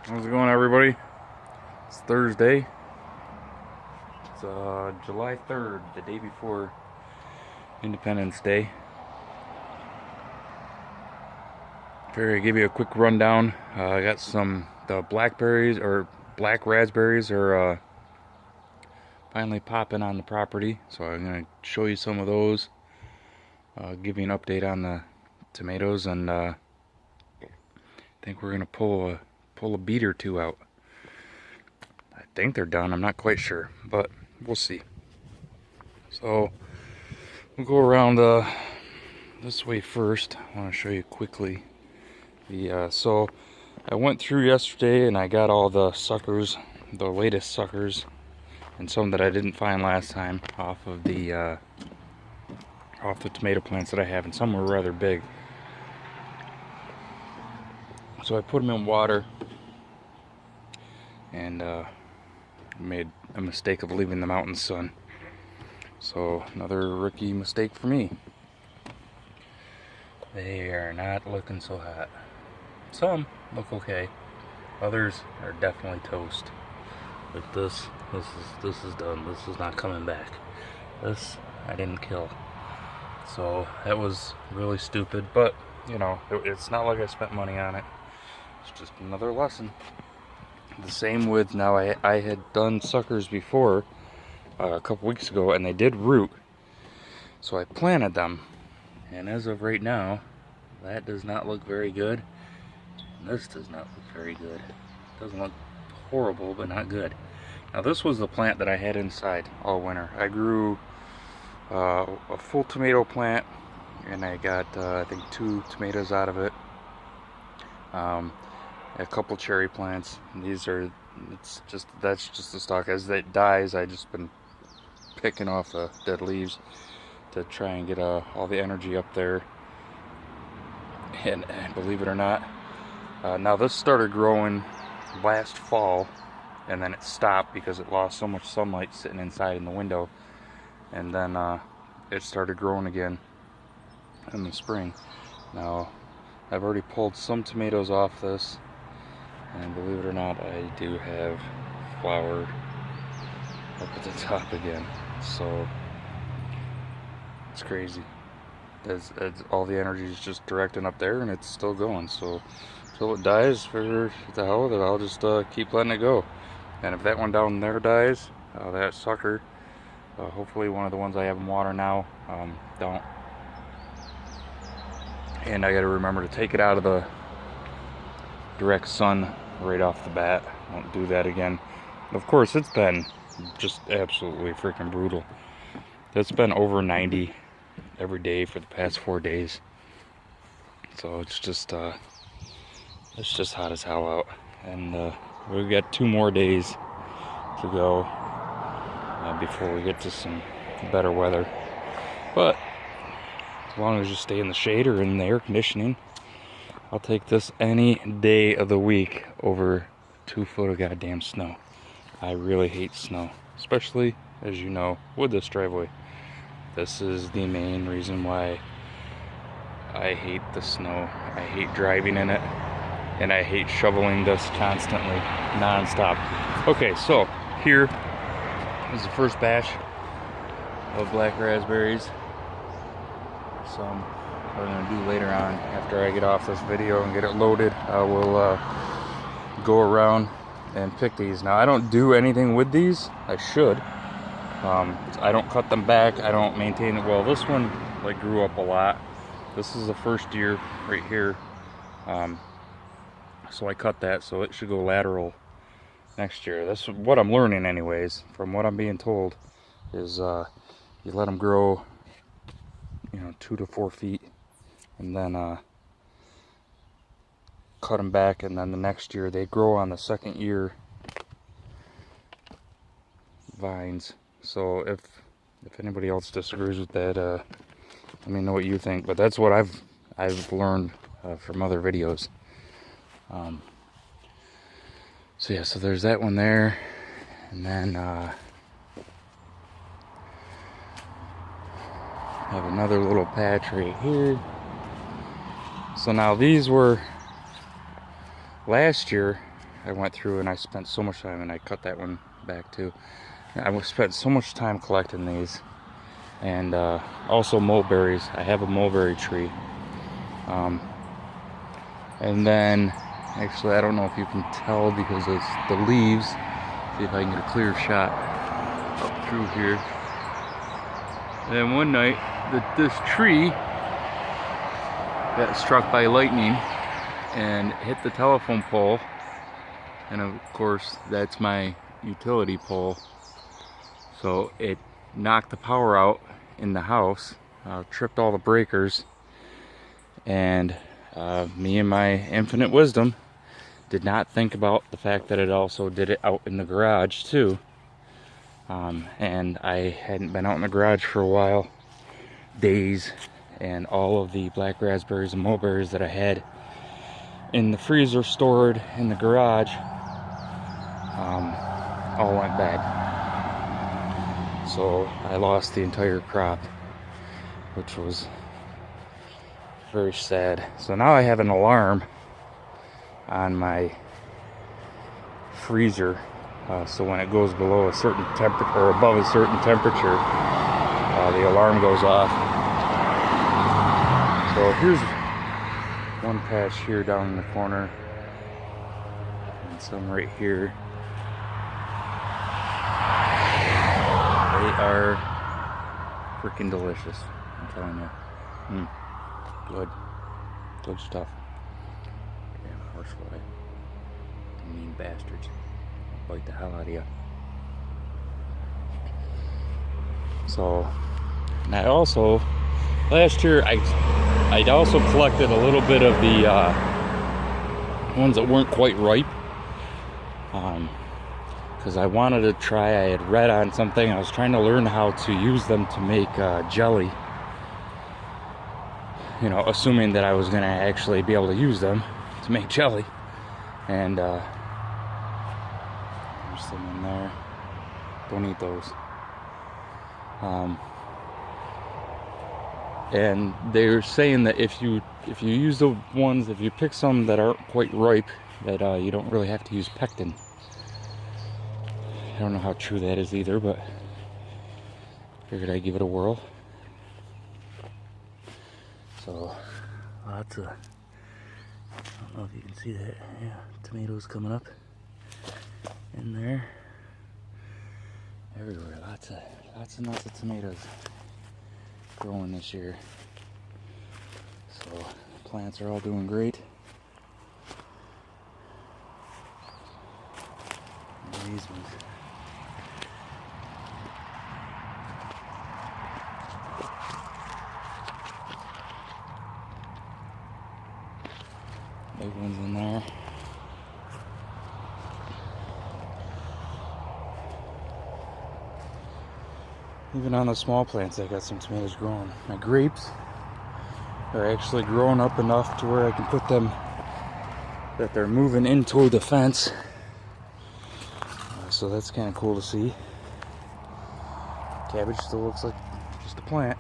How's it going, everybody? It's Thursday. It's July 3rd, the day before Independence Day. Figured I'd give you a quick rundown. I got the blackberries, or black raspberries, are finally popping on the property, so I'm going to show you some of those. Give you an update on the tomatoes, and I think we're going to pull a beet or two out. I think they're done. I'm not quite sure, but we'll see. So we'll go around this way first. I want to show you quickly so I went through yesterday and I got all the suckers, the latest suckers, and some that I didn't find last time off the tomato plants that I have, and some were rather big. So I put them in water and made a mistake of leaving them out in the sun. So another rookie mistake for me. They are not looking so hot. Some look okay. Others are definitely toast. But this is done. This is not coming back. This I didn't kill. So that was really stupid, but you know, it's not like I spent money on it. It's just another lesson. The same with, now I had done suckers before a couple weeks ago, and they did root, so I planted them, and as of right now, that does not look very good, and this does not look very good. It doesn't look horrible, but not good. Now this was the plant that I had inside all winter. I grew a full tomato plant, and I got I think 2 tomatoes out of it. A couple cherry plants. And that's just the stock. As it dies, I just been picking off the dead leaves to try and get all the energy up there. And believe it or not, now this started growing last fall, and then it stopped because it lost so much sunlight sitting inside in the window, and then it started growing again in the spring. Now I've already pulled some tomatoes off this, and believe it or not, I do have flower up at the top again. So it's crazy. As all the energy is just directing up there, and it's still going. So until it dies, for the hell of it, I'll just keep letting it go. And if that one down there dies, that sucker, hopefully one of the ones I have in water now don't. And I got to remember to take it out of the direct sun right off the bat. Won't do that again. Of course, it's been just absolutely freaking brutal. It's been over 90 every day for the past 4 days. So it's just hot as hell out. And we've got 2 more days to go before we get to some better weather. But as long as you stay in the shade or in the air conditioning, I'll take this any day of the week over 2 foot of goddamn snow. I really hate snow, especially, as you know, with this driveway. This is the main reason why I hate the snow. I hate driving in it, and I hate shoveling this constantly, non-stop. Okay, so here is the first batch of black raspberries. Some what I'm going to do later on, after I get off this video and get it loaded, I will go around and pick these. Now I don't do anything with these. I should. I don't cut them back. I don't maintain it well. This one like grew up a lot. This is the first year right here, so I cut that, so it should go lateral next year. That's what I'm learning anyways, from what I'm being told, is you let them grow, 2 to 4 feet, and then cut them back, and then the next year they grow on the second year vines. So if anybody else disagrees with that, let me know what you think. But that's what I've learned from other videos. So yeah, so there's that one there, and then have another little patch right here. So now these were last year. I went through and I spent so much time, and I cut that one back too. I spent so much time collecting these. And also mulberries. I have a mulberry tree. And then, actually, I don't know if you can tell because it's the leaves. See if I can get a clear shot up through here. And one night, this tree got struck by lightning and hit the telephone pole. And of course, that's my utility pole. So it knocked the power out in the house, tripped all the breakers, and me and my infinite wisdom did not think about the fact that it also did it out in the garage too. And I hadn't been out in the garage for a while, days, and all of the black raspberries and mulberries that I had in the freezer stored in the garage all went bad. So I lost the entire crop, which was very sad. So now I have an alarm on my freezer, so when it goes below a certain temperature or above a certain temperature, the alarm goes off. So here's one patch here down in the corner, and some right here. They are freaking delicious, I'm telling you. Good stuff. Yeah, horsefly. Mean bastards. Bite the hell out of you. So, and I also, last year I'd also collected a little bit of the ones that weren't quite ripe. Because I wanted to try, I had read on something, I was trying to learn how to use them to make jelly. You know, assuming that I was going to actually be able to use them to make jelly. And there's some in there. Don't eat those. And they're saying that if you use the ones, if you pick some that aren't quite ripe, that you don't really have to use pectin. I don't know how true that is either, but figured I'd give it a whirl. So, lots of, I don't know if you can see that, yeah, tomatoes coming up in there. Everywhere, lots and lots of tomatoes growing this year. So, the plants are all doing great. And these ones. Big ones in there. Even on the small plants, I got some tomatoes growing. My grapes are actually growing up enough to where I can put them, that they're moving in toward the fence. So that's kind of cool to see. Cabbage still looks like just a plant.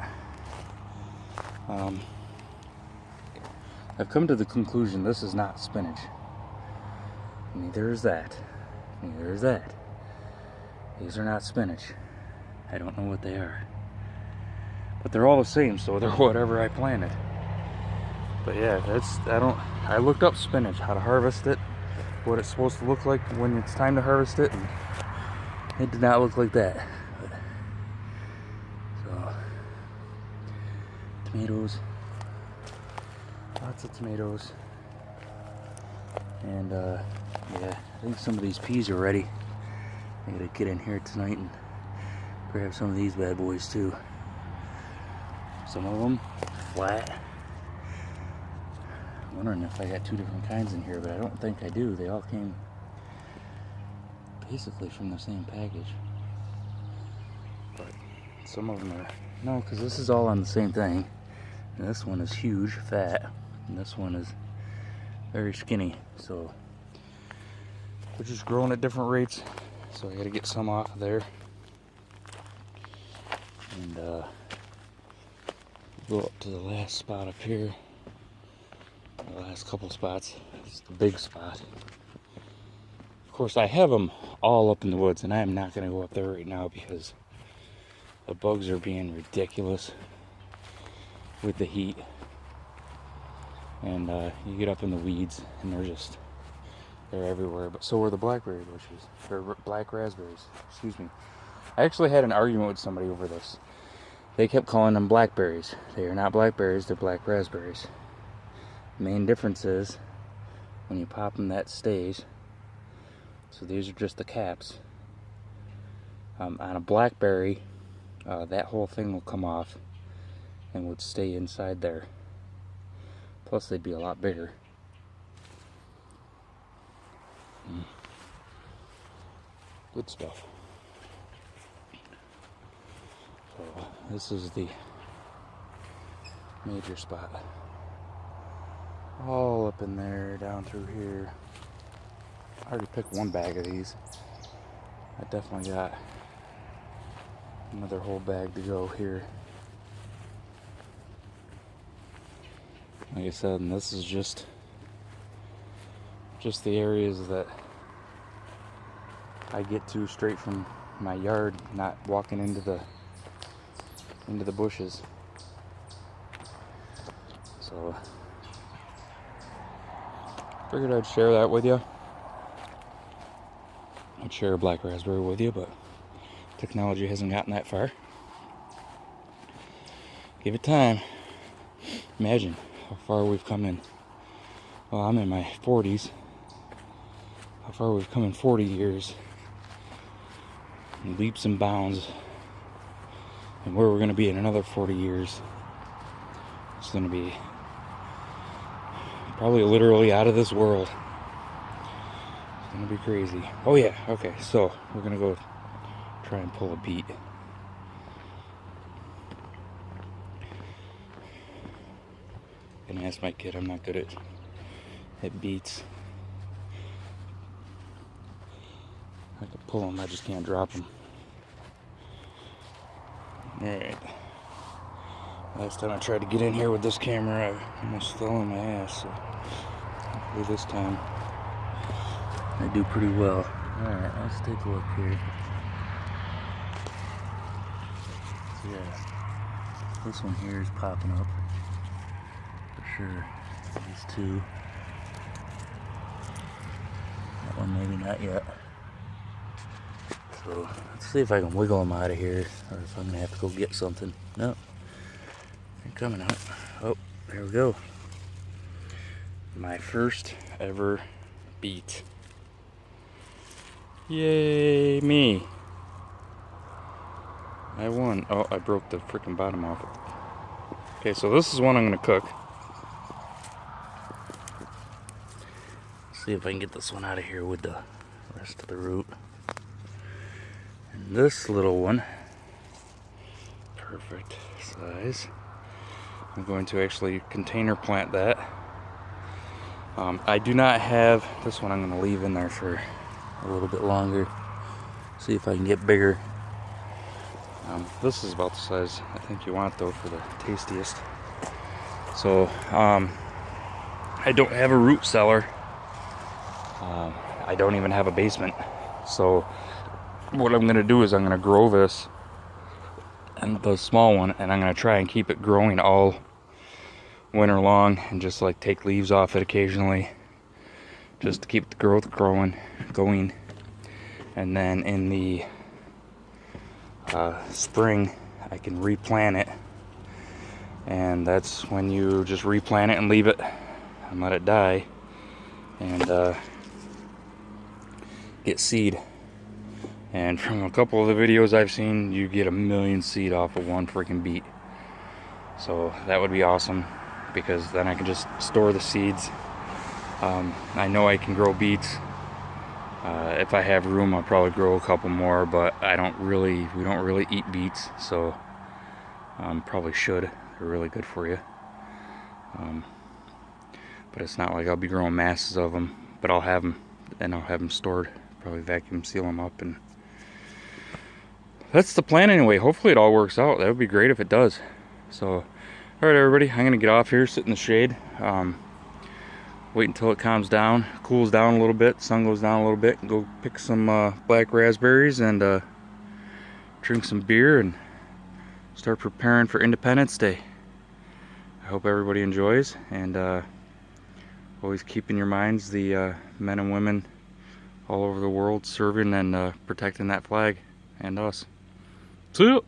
I've come to the conclusion this is not spinach. Neither is that. Neither is that. These are not spinach. I don't know what they are. But they're all the same, so they're whatever I planted. But yeah, I looked up spinach, how to harvest it, what it's supposed to look like when it's time to harvest it, and it did not look like that. So, tomatoes. Lots of tomatoes. And yeah, I think some of these peas are ready. I gotta get in here tonight and grab some of these bad boys too. Some of them flat. I'm wondering if I got two different kinds in here, but I don't think I do. They all came basically from the same package. But some of them are, no, because this is all on the same thing. And this one is huge, fat. And this one is very skinny, so they're just growing at different rates. So I gotta get some off of there, and go up to the last spot up here. The last couple spots. It's the big spot. course, I have them all up in the woods, and I am not going to go up there right now because the bugs are being ridiculous with the heat. And you get up in the weeds, and they're everywhere. But so are the blackberry bushes, or black raspberries, excuse me. I actually had an argument with somebody over this. They kept calling them blackberries. They are not blackberries, they're black raspberries. The main difference is when you pop them, that stays. So these are just the caps. On a blackberry, that whole thing will come off and would stay inside there. Plus they'd be a lot bigger. Good stuff. So this is the major spot. All up in there, down through here. I already picked one bag of these. I definitely got another whole bag to go here. Like I said, and this is just the areas that I get to straight from my yard, not walking into the bushes. So figured I'd share that with you. I'd share a black raspberry with you, but technology hasn't gotten that far. Give it time. Imagine how far we've come in. Well, I'm in my 40s. How far we've come in 40 years. In leaps and bounds. And where we're going to be in another 40 years. It's going to be probably literally out of this world. It's going to be crazy. Oh yeah, okay, so we're going to go try and pull a beet. Gonna ask my kid, I'm not good at beets. I can pull them, I just can't drop them. Alright. Last time I tried to get in here with this camera, I almost fell on my ass. So hopefully this time I do pretty well. Alright, let's take a look here. So yeah, this one here is popping up. For sure. These two. That one maybe not yet. So let's see if I can wiggle them out of here, or if I'm gonna have to go get something. No, they're coming out. Oh, there we go. My first ever beet. Yay me! I won. Oh, I broke the freaking bottom off it. Okay, so this is one I'm gonna cook. See if I can get this one out of here with the rest of the root. And this little one, perfect size. I'm going to actually container plant that. I do not have this one. I'm going to leave in there for a little bit longer. See if I can get bigger. This is about the size I think you want though for the tastiest. So I don't have a root cellar. I don't even have a basement. So what I'm gonna do is I'm gonna grow this and the small one, and I'm gonna try and keep it growing all winter long, and just like take leaves off it occasionally, just to keep the growth going. And then in the spring I can replant it, and that's when you just replant it and leave it and let it die and get seed. And from a couple of the videos I've seen, you get 1,000,000 seed off of one freaking beet. So that would be awesome, because then I can just store the seeds. I know I can grow beets. If I have room, I'll probably grow a couple more, but we don't really eat beets, so probably should. They're really good for you. But it's not like I'll be growing masses of them, but I'll have them stored. Probably vacuum seal them up, and that's the plan anyway. Hopefully it all works out. That would be great if it does. So, alright everybody, I'm gonna get off here, sit in the shade. We'll wait until it calms down, cools down a little bit, sun goes down a little bit, and go pick some black raspberries and drink some beer and start preparing for Independence Day. I hope everybody enjoys, and always keep in your minds the men and women all over the world serving and protecting that flag and us. See ya!